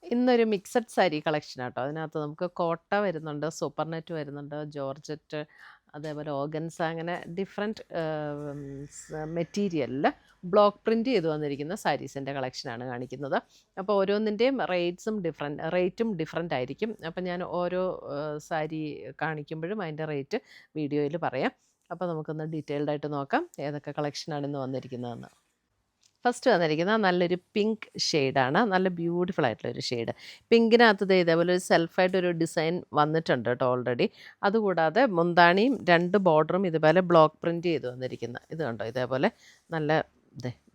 ഇന്നൊരു മിക്സഡ് സാരി കളക്ഷനാട്ടോ. അതിനകത്ത് നമുക്ക് കോട്ട വരുന്നുണ്ട്, സൂപ്പർ നെറ്റ് വരുന്നുണ്ട്, ജോർജറ്റ്, അതേപോലെ ഓർഗൻസ, അങ്ങനെ ഡിഫറെൻറ്റ് മെറ്റീരിയലിൽ ബ്ലോക്ക് പ്രിൻറ്റ് ചെയ്ത് വന്നിരിക്കുന്ന സാരീസിൻ്റെ കളക്ഷനാണ് കാണിക്കുന്നത്. അപ്പോൾ ഓരോന്നിൻ്റെയും റേറ്റും ഡിഫറെൻ്റ് ആയിരിക്കും. അപ്പോൾ ഞാൻ ഓരോ സാരി കാണിക്കുമ്പോഴും അതിൻ്റെ റേറ്റ് വീഡിയോയിൽ പറയാം. അപ്പോൾ നമുക്കൊന്ന് ഡീറ്റെയിൽഡ് ആയിട്ട് നോക്കാം ഏതൊക്കെ കളക്ഷനാണ് ഇന്ന് വന്നിരിക്കുന്നതെന്ന്. ഫസ്റ്റ് വന്നിരിക്കുന്നത് നല്ലൊരു പിങ്ക് ഷെയ്ഡാണ്. നല്ല ബ്യൂട്ടിഫുൾ ആയിട്ടുള്ളൊരു ഷെയ്ഡ്. പിങ്കിനകത്ത് ഇതേപോലെ ഒരു സെൽഫായിട്ടൊരു ഡിസൈൻ വന്നിട്ടുണ്ട് കേട്ടോ ഓൾറെഡി. അതുകൂടാതെ മുന്താണിയും 2 ബോർഡറും ഇതുപോലെ ബ്ലോക്ക് പ്രിൻറ്റ് ചെയ്ത് വന്നിരിക്കുന്ന ഇത് കണ്ടോ, ഇതേപോലെ നല്ല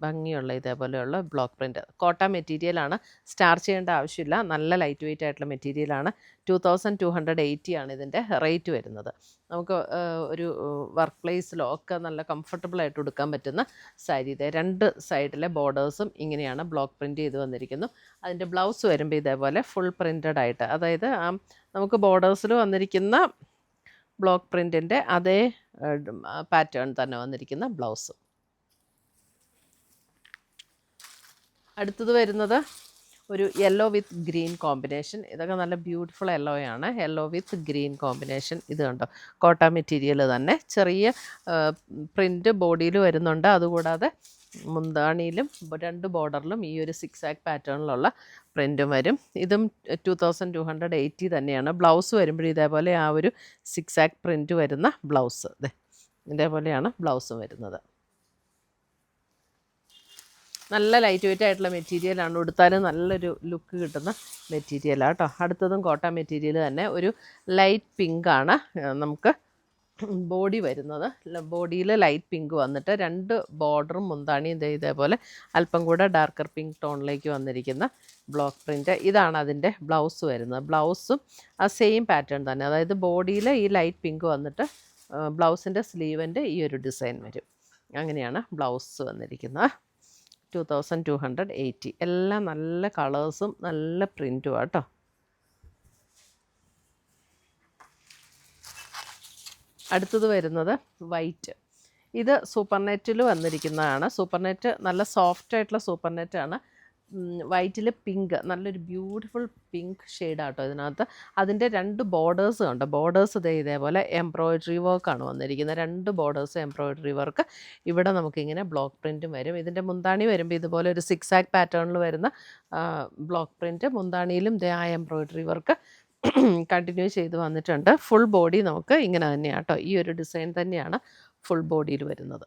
ഭംഗിയുള്ള ഇതേപോലെയുള്ള ബ്ലോക്ക് പ്രിൻറ്റ്. കോട്ട മെറ്റീരിയലാണ്, സ്റ്റാർച്ച് ചെയ്യേണ്ട ആവശ്യമില്ല. നല്ല ലൈറ്റ് വെയിറ്റ് ആയിട്ടുള്ള മെറ്റീരിയലാണ്. 2280 ആണ് ഇതിൻ്റെ റേറ്റ് വരുന്നത്. നമുക്ക് ഒരു വർക്ക് പ്ലേസിലോ ഒക്കെ നല്ല കംഫർട്ടബിളായിട്ട് ഉടുക്കാൻ പറ്റുന്ന സാരി. ഇത് 2 സൈഡിലെ ബോർഡേഴ്സും ഇങ്ങനെയാണ് ബ്ലോക്ക് പ്രിൻറ്റ് ചെയ്ത് വന്നിരിക്കുന്നു. അതിൻ്റെ ബ്ലൗസ് വരുമ്പോൾ ഇതേപോലെ ഫുൾ പ്രിൻറ്റഡ് ആയിട്ട്, അതായത് നമുക്ക് ബോർഡേഴ്സിൽ വന്നിരിക്കുന്ന ബ്ലോക്ക് പ്രിൻറ്റിൻ്റെ അതേ പാറ്റേൺ തന്നെ വന്നിരിക്കുന്ന ബ്ലൗസ്. അടുത്തത് വരുന്നത് ഒരു യെല്ലോ വിത്ത് ഗ്രീൻ കോമ്പിനേഷൻ. ഇതൊക്കെ നല്ല ബ്യൂട്ടിഫുൾ യെല്ലോയാണ്. Yellow with green combination. ഇത് കണ്ടോ, കോട്ട മെറ്റീരിയൽ തന്നെ. ചെറിയ പ്രിൻറ്റ് ബോഡിയിൽ വരുന്നുണ്ട്. അതുകൂടാതെ മുന്താണിയിലും 2 ബോർഡറിലും ഈ ഒരു സിക്സാക്ക് പാറ്റേണിലുള്ള പ്രിൻറ്റും വരും. ഇതും 2280 തന്നെയാണ്. ബ്ലൗസ് വരുമ്പോഴും ഇതേപോലെ ആ ഒരു സിക്സാക്ക് പ്രിൻറ്റ് വരുന്ന ബ്ലൗസ്. ഇതേപോലെയാണ് ബ്ലൗസും വരുന്നത്. നല്ല ലൈറ്റ് വെയിറ്റ് ആയിട്ടുള്ള മെറ്റീരിയലാണ്. ഉടുത്താലും നല്ലൊരു ലുക്ക് കിട്ടുന്ന മെറ്റീരിയലാണ് കേട്ടോ. അടുത്തതും കോട്ട മെറ്റീരിയൽ തന്നെ. ഒരു ലൈറ്റ് പിങ്കാണ് നമുക്ക് ബോഡി വരുന്നത്. ബോഡിയിൽ ലൈറ്റ് പിങ്ക് വന്നിട്ട് 2 ബോർഡറും മുന്താണിയും ഇതേപോലെ അല്പം കൂടെ ഡാർക്കർ പിങ്ക് ടോണിലേക്ക് വന്നിരിക്കുന്ന ബ്ലോക്ക് പ്രിൻറ്റ്. ഇതാണ് അതിൻ്റെ ബ്ലൗസ് വരുന്നത്. ബ്ലൗസും ആ സെയിം പാറ്റേൺ തന്നെ, അതായത് ബോഡിയിൽ ഈ ലൈറ്റ് പിങ്ക് വന്നിട്ട് ബ്ലൗസിൻ്റെ സ്ലീവിൻ്റെ ഈ ഒരു ഡിസൈൻ വരും. അങ്ങനെയാണ് ബ്ലൗസ് വന്നിരിക്കുന്നത്. 2280. എല്ലാം നല്ല കളേഴ്സും നല്ല പ്രിൻറ്റും കേട്ടോ. അടുത്തത് വരുന്നത് വൈറ്റ്. ഇത് സൂപ്പർ നെറ്റിൽ വന്നിരിക്കുന്നതാണ്. സൂപ്പർ നെറ്റ് നല്ല സോഫ്റ്റ് ആയിട്ടുള്ള സൂപ്പർ നെറ്റാണ്. വൈറ്റിൽ പിങ്ക്, നല്ലൊരു ബ്യൂട്ടിഫുൾ പിങ്ക് ഷെയ്ഡാട്ടോ ഇതിനകത്ത്. അതിൻ്റെ 2 ബോർഡേഴ്സ് കണ്ടോ, ബോർഡേഴ്സ് ഇതേപോലെ എംബ്രോയ്ഡറി വർക്കാണ് വന്നിരിക്കുന്നത്. 2 ബോർഡേഴ്സ് എംബ്രോയ്ഡറി വർക്ക്. ഇവിടെ നമുക്കിങ്ങനെ ബ്ലോക്ക് പ്രിൻറ്റും വരും. ഇതിൻ്റെ മുന്താണി വരുമ്പോൾ ഇതുപോലെ ഒരു സിക്സാക്ക് പാറ്റേണിൽ വരുന്ന ബ്ലോക്ക് പ്രിൻറ്റ്. മുന്താണിയിലും ആ എംബ്രോയ്ഡറി വർക്ക് കണ്ടിന്യൂ ചെയ്ത് വന്നിട്ടുണ്ട്. ഫുൾ ബോഡി നമുക്ക് ഇങ്ങനെ തന്നെയാണ് കേട്ടോ. ഈ ഒരു ഡിസൈൻ തന്നെയാണ് ഫുൾ ബോഡിയിൽ വരുന്നത്.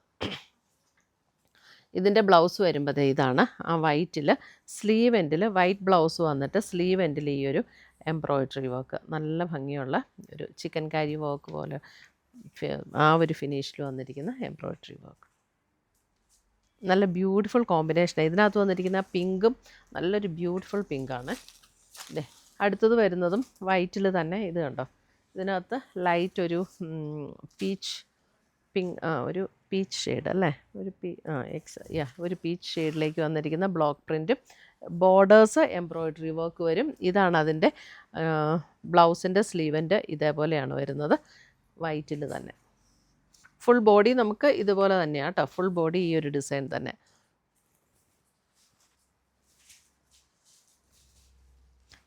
ഇതിൻ്റെ ബ്ലൗസ് വരുമ്പോൾ ഇതാണ് ആ വൈറ്റിൽ സ്ലീവ് എൻഡിൽ വൈറ്റ് ബ്ലൗസ് വന്നിട്ട് സ്ലീവ് എൻഡിൽ ഈ ഒരു എംബ്രോയ്ഡറി വർക്ക്, നല്ല ഭംഗിയുള്ള ഒരു ചിക്കൻ കാരി വർക്ക് പോലെ ആ ഒരു ഫിനിഷിൽ വന്നിരിക്കുന്ന എംബ്രോയ്ഡറി വർക്ക്. നല്ല ബ്യൂട്ടിഫുൾ കോമ്പിനേഷനാണ്. ഇതിനകത്ത് വന്നിരിക്കുന്ന പിങ്കും നല്ലൊരു ബ്യൂട്ടിഫുൾ പിങ്കാണ്. അടുത്തത് വരുന്നതും വൈറ്റിൽ തന്നെ. ഇത് കണ്ടോ, ഇതിനകത്ത് ലൈറ്റ് ഒരു പീച്ച് പിങ്ക്, ഒരു പീച്ച് ഷെയ്ഡ് അല്ലേ, ഒരു പീച്ച് ഷെയ്ഡിലേക്ക് വന്നിരിക്കുന്ന ബ്ലോക്ക് പ്രിൻറ്റും ബോർഡേഴ്സ് എംബ്രോയ്ഡറി വർക്ക് വരും. ഇതാണ് അതിൻ്റെ ബ്ലൗസിൻ്റെ സ്ലീവിൻ്റെ ഇതേപോലെയാണ് വരുന്നത് വൈറ്റിൽ തന്നെ. ഫുൾ ബോഡി നമുക്ക് ഇതുപോലെ തന്നെയാണ് കേട്ടോ. ഫുൾ ബോഡി ഈ ഒരു ഡിസൈൻ തന്നെ.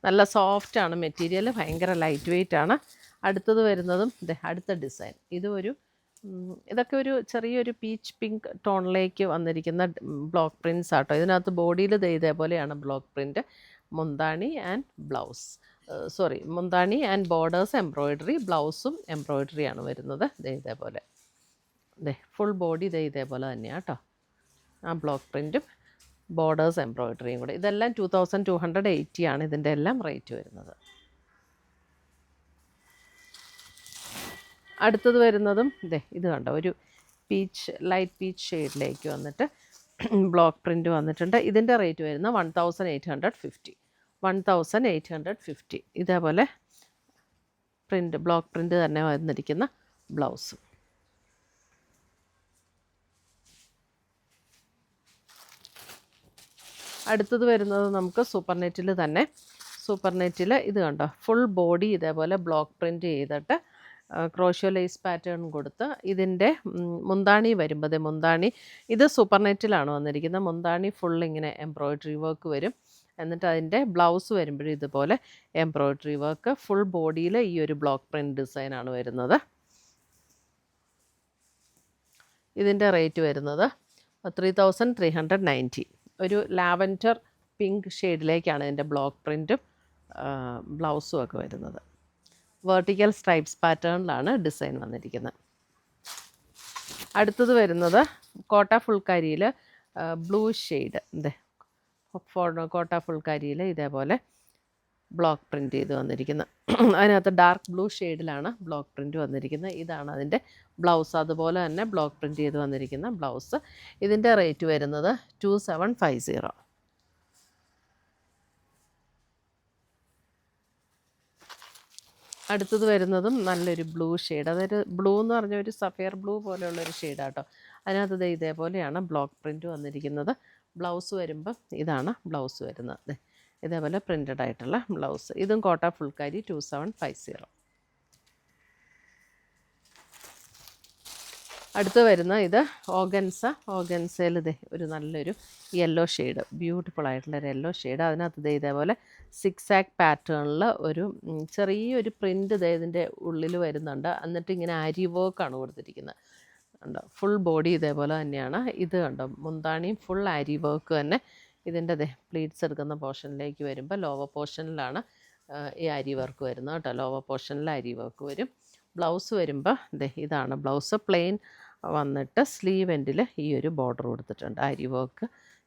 നല്ല സോഫ്റ്റാണ് മെറ്റീരിയൽ, ഭയങ്കര ലൈറ്റ് വെയിറ്റ് ആണ്. അടുത്തത് വരുന്നതും അടുത്ത ഡിസൈൻ. ഇതൊക്കെ ഒരു ചെറിയൊരു പീച്ച് പിങ്ക് ടോണിലേക്ക് വന്നിരിക്കുന്ന ബ്ലോക്ക് പ്രിൻറ്റ്സ് ആട്ടോ. ഇതിനകത്ത് ബോഡിയിൽ ഇതേപോലെയാണ് ബ്ലോക്ക് പ്രിൻറ്റ്. മുന്താണി ആൻഡ് ബോർഡേഴ്സ് എംബ്രോയ്ഡറി, ബ്ലൗസും എംബ്രോയ്ഡറിയാണ് വരുന്നത്. ഇതേപോലെ ഫുൾ ബോഡി ഇതേപോലെ തന്നെയാണ് കേട്ടോ. ആ ബ്ലോക്ക് പ്രിൻറ്റും ബോർഡേഴ്സ് എംബ്രോയ്ഡറിയും കൂടെ. ഇതെല്ലാം 2280 ആണ് ഇതിൻ്റെ എല്ലാം റേറ്റ് വരുന്നത്. അടുത്തത് വരുന്നതും ഇത് കണ്ടോ, ഒരു ലൈറ്റ് പീച്ച് ഷെയ്ഡിലേക്ക് വന്നിട്ട് ബ്ലോക്ക് പ്രിൻറ്റ് വന്നിട്ടുണ്ട്. ഇതിൻ്റെ റേറ്റ് വരുന്നത് 1850. ഇതേപോലെ ബ്ലോക്ക് പ്രിൻറ്റ് തന്നെ വന്നിരിക്കുന്ന ബ്ലൗസും. അടുത്തത് വരുന്നത് നമുക്ക് സൂപ്പർ നെറ്റിൽ തന്നെ. സൂപ്പർ നെറ്റിൽ ഇത് കണ്ടോ, ഫുൾ ബോഡി ഇതേപോലെ ബ്ലോക്ക് പ്രിൻറ്റ് ചെയ്തിട്ട് ക്രോഷ്യോ ലേസ് പാറ്റേൺ കൊടുത്ത് ഇതിൻ്റെ മുന്താണി വരുമ്പോൾ മുന്താണി ഇത് സൂപ്പർ നെറ്റിലാണ് വന്നിരിക്കുന്നത്. മുന്താണി ഫുൾ ഇങ്ങനെ എംബ്രോയ്ഡറി വർക്ക് വരും. എന്നിട്ട് അതിൻ്റെ ബ്ലൗസ് വരുമ്പോഴും ഇതുപോലെ എംബ്രോയ്ഡറി വർക്ക്, ഫുൾ ബോഡിയിൽ ഈ ഒരു ബ്ലോക്ക് പ്രിൻറ്റ് ഡിസൈനാണ് വരുന്നത്. ഇതിൻ്റെ റേറ്റ് വരുന്നത് 3390. ഒരു ലാവൻഡർ പിങ്ക് ഷെയ്ഡിലേക്കാണ് ഇതിൻ്റെ ബ്ലോക്ക് പ്രിൻറ്റും ബ്ലൗസും ഒക്കെ വരുന്നത്. വെർട്ടിക്കൽ സ്ട്രൈപ്സ് പാറ്റേണിലാണ് ഡിസൈൻ വന്നിരിക്കുന്നത്. അടുത്തത് വരുന്നത് കോട്ട ഫുൾക്കാരിയിൽ ബ്ലൂ ഷെയ്ഡ്, കോട്ട ഫുൾക്കാരിയിൽ ഇതേപോലെ ബ്ലോക്ക് പ്രിൻറ്റ് ചെയ്ത് വന്നിരിക്കുന്നത്. അതിനകത്ത് ഡാർക്ക് ബ്ലൂ ഷെയ്ഡിലാണ് ബ്ലോക്ക് പ്രിൻറ്റ് വന്നിരിക്കുന്നത്. ഇതാണ് അതിൻ്റെ ബ്ലൗസ്. അതുപോലെ തന്നെ ബ്ലോക്ക് പ്രിൻറ്റ് ചെയ്ത് വന്നിരിക്കുന്ന ബ്ലൗസ്. ഇതിൻ്റെ റേറ്റ് വരുന്നത് 2750. അടുത്തത് വരുന്നതും നല്ലൊരു ബ്ലൂ ഷെയ്ഡ്, അതൊരു ബ്ലൂ എന്ന് പറഞ്ഞ ഒരു സഫയർ ബ്ലൂ പോലെയുള്ളൊരു ഷെയ്ഡാട്ടോ. അതിനകത്ത് ഇതേപോലെയാണ് ബ്ലോക്ക് പ്രിൻറ്റ് വന്നിരിക്കുന്നത്. ബ്ലൗസ് വരുമ്പം ഇതാണ് ബ്ലൗസ് വരുന്നത്. ഇതേപോലെ പ്രിൻറ്റഡ് ആയിട്ടുള്ള ബ്ലൗസ്. ഇതും കോട്ട ഫുൾക്കാരി 2750. അടുത്ത് വരുന്ന ഇത് ഓഗൻസയിൽ ഒരു നല്ലൊരു യെല്ലോ ഷെയ്ഡ്, ബ്യൂട്ടിഫുൾ ആയിട്ടുള്ളൊരു യെല്ലോ ഷെയ്ഡ്. അതിനകത്ത് ഇതേപോലെ സിക്സാക്ക് പാറ്റേണിൽ ഒരു ചെറിയൊരു പ്രിൻറ്റ് ഇതിൻ്റെ ഉള്ളിൽ വരുന്നുണ്ട്. എന്നിട്ട് ഇങ്ങനെ ആരി വർക്കാണ് കൊടുത്തിരിക്കുന്നത്. കണ്ടോ, ഫുൾ ബോഡി ഇതേപോലെ തന്നെയാണ്. ഇത് കണ്ടോ, മുന്താണിയും ഫുൾ ആരി വർക്ക് തന്നെ. ഇതിൻ്റെ പ്ലീറ്റ്സ് എടുക്കുന്ന പോർഷനിലേക്ക് വരുമ്പോൾ ലോവർ പോർഷനിലാണ് ഈ ആരി വർക്ക് വരുന്നത് കേട്ടോ. ലോവർ പോർഷനിൽ ആരി വർക്ക് വരും. ബ്ലൗസ് വരുമ്പോൾ ഇതാണ് ബ്ലൗസ്. പ്ലെയിൻ വന്നിട്ട് സ്ലീവ് എൻഡിൽ ഈ ഒരു ബോർഡർ കൊടുത്തിട്ടുണ്ട്. ആരി വർക്ക്,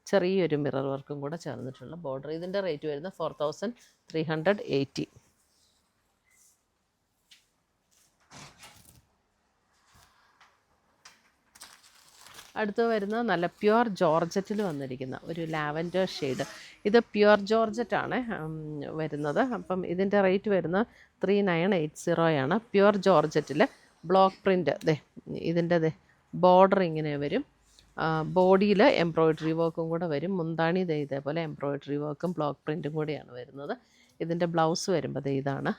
ചെറിയൊരു മിറർ വർക്കും കൂടെ ചേർന്നിട്ടുള്ള ബോർഡർ. ഇതിൻ്റെ റേറ്റ് വരുന്നത് 4380. അടുത്ത് വരുന്ന നല്ല പ്യുവർ ജോർജറ്റിൽ വന്നിരിക്കുന്ന ഒരു ലാവൻഡർ ഷെയ്ഡ്. ഇത് പ്യുവർ ജോർജറ്റാണ് വരുന്നത്. അപ്പം ഇതിൻ്റെ റേറ്റ് വരുന്നത് 3980 പ്യുവർ ജോർജറ്റിൽ ബ്ലോക്ക് പ്രിൻറ്റ്. ഇതിൻ്റെ ബോർഡർ ഇങ്ങനെ വരും. ബോഡിയിൽ എംബ്രോയ്ഡറി വർക്കും കൂടെ വരും. മുന്താണി ഇതേപോലെ എംബ്രോയ്ഡറി വർക്കും ബ്ലോക്ക് പ്രിൻറ്റും കൂടെയാണ് വരുന്നത്. ഇതിൻ്റെ ബ്ലൗസ് വരുമ്പോൾ ഇതാണ്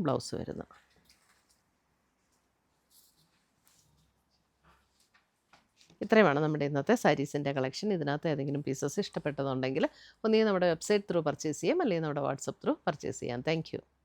ബ്ലൗസ് വരുന്നത്. ഇത്രയുമാണ് നമ്മുടെ ഇന്നത്തെ സാരീസിൻ്റെ കളക്ഷൻ. ഇതിനകത്ത് ഏതെങ്കിലും പീസസ് ഇഷ്ടപ്പെട്ടതുണ്ടെങ്കിൽ ഒന്നുകിൽ നമ്മുടെ വെബ്സൈറ്റ് ത്രൂ പർച്ചേസ് ചെയ്യാം, അല്ലെങ്കിൽ നമ്മുടെ വാട്സപ്പ് ത്രൂ പർച്ചേസ് ചെയ്യാം. താങ്ക്